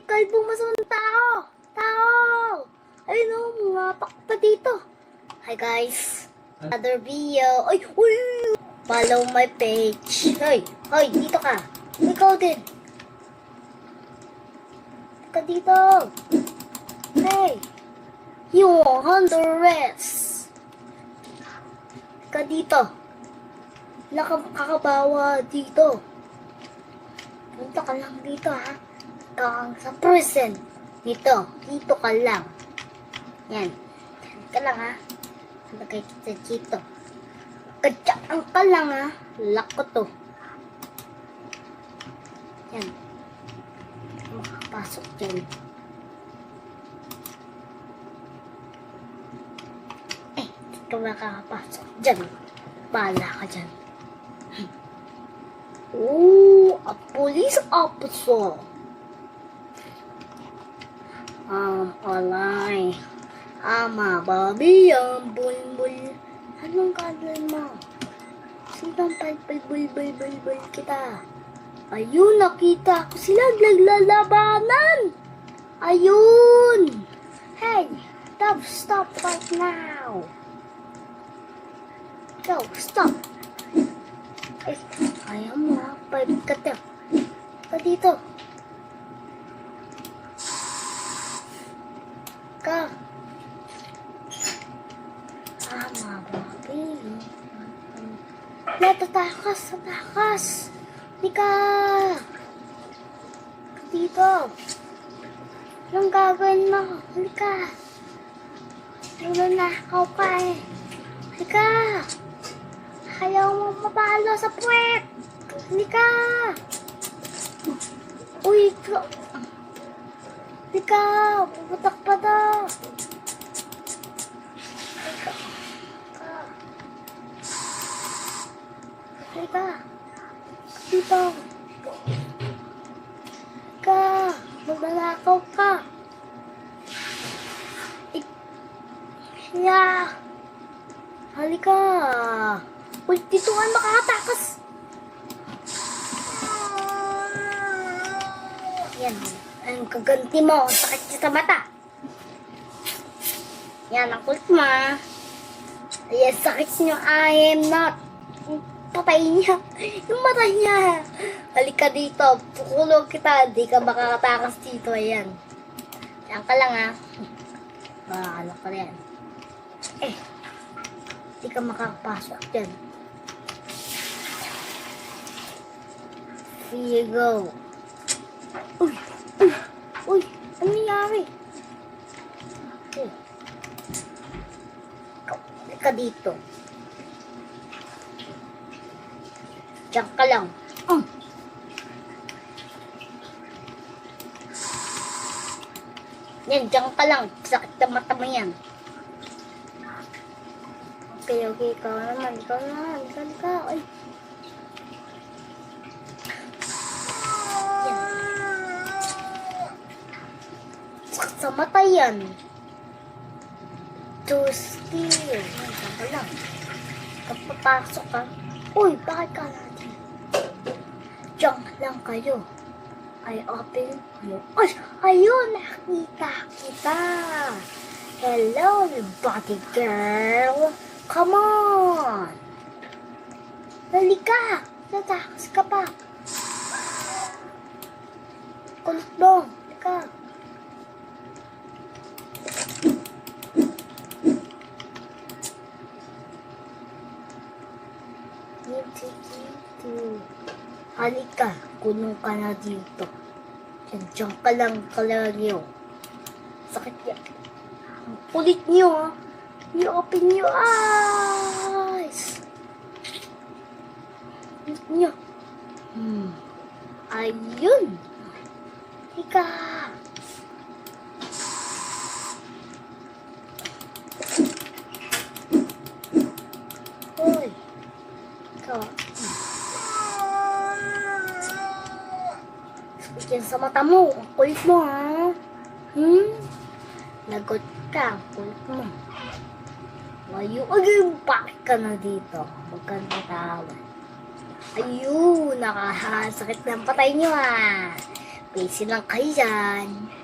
Kalbong masamang tao! Tao! Ayun o, mga pakta dito. Hi guys. Another video. Ay! Uy! Follow my page. Hoy! Hoy! Dito ka. Ikaw din. Ka dito. Hey! You under arrest. Ka dito. Nakakabawa dito. Punta ka lang dito ha. Kang sa prison. Dito ka lang. Yan. Yan ka lang ha. Lagay kita dito. Kadyaan ka lang ha. Lock ko to. Yan. Makapasok dyan. Di ka makakapasok dyan. Bahala ka dyan. Oh, a police officer. Alay. Ama, babi, bul. Anong gagawin mo? Sintang bul kita. Ayun, nakita ko sila naglalabanan. Ayun. Hey, stop right now. Go, stop. Ay, ayaw mo ha. Ka dito. Ka. Mababi. Tatakas. Hindi ka. Dito. Anong gagawin mo? Halika. Nakaw pa eh. Halika. Ayaw mo mapalo sa puwet. Halika. Uy, halika. Puputak pa daw. Halika. Dito. Halika. Maglalakaw ka. Halika. Uy, dito nga makakatakas. Yan. Ang kaganti mo. Sakit siya sa mata. Yan, ang kulit mo. Ayan, sakit niyo. I am not. Patay niya. Yung mata niya. Halika dito. Pukulog kita. Di ka makakatakas dito. Ayan. Yan ka lang ha. Ano ka rin. Di ka makakapasok dyan. Here you go. Uy, ano nangyari? Ka dito. Diyan ka lang. Yan, diyan ka lang. Sakit na mata mo yan. Okay, ikaw naman. Halika. Ay. Sa mata yan. Tuski. Yan, saka lang. Kapapasok ka. Uy, bakit ka natin? Diyan lang kayo. I open you. Ay, ayun, nakita kita. Hello, body girl. Come on. Halika. Natakas ka pa. Kulit mo. Halika. Halika, kunong ka na dito. Diyan ka lang kalagyo. Sakit yan. Ang kulit niyo ha. You open your eyes. Kulit niyo. Ayun. Halika. Hoy. Ikaw. Yan sa mata mo. Ang kulit mo, ha? Lagot ka. Ang kulit mo. Ayun, bakit ka na dito? Huwag kang tatawan. Ayun, nakasakit ng patay nyo, ha? Busy lang kayo yan.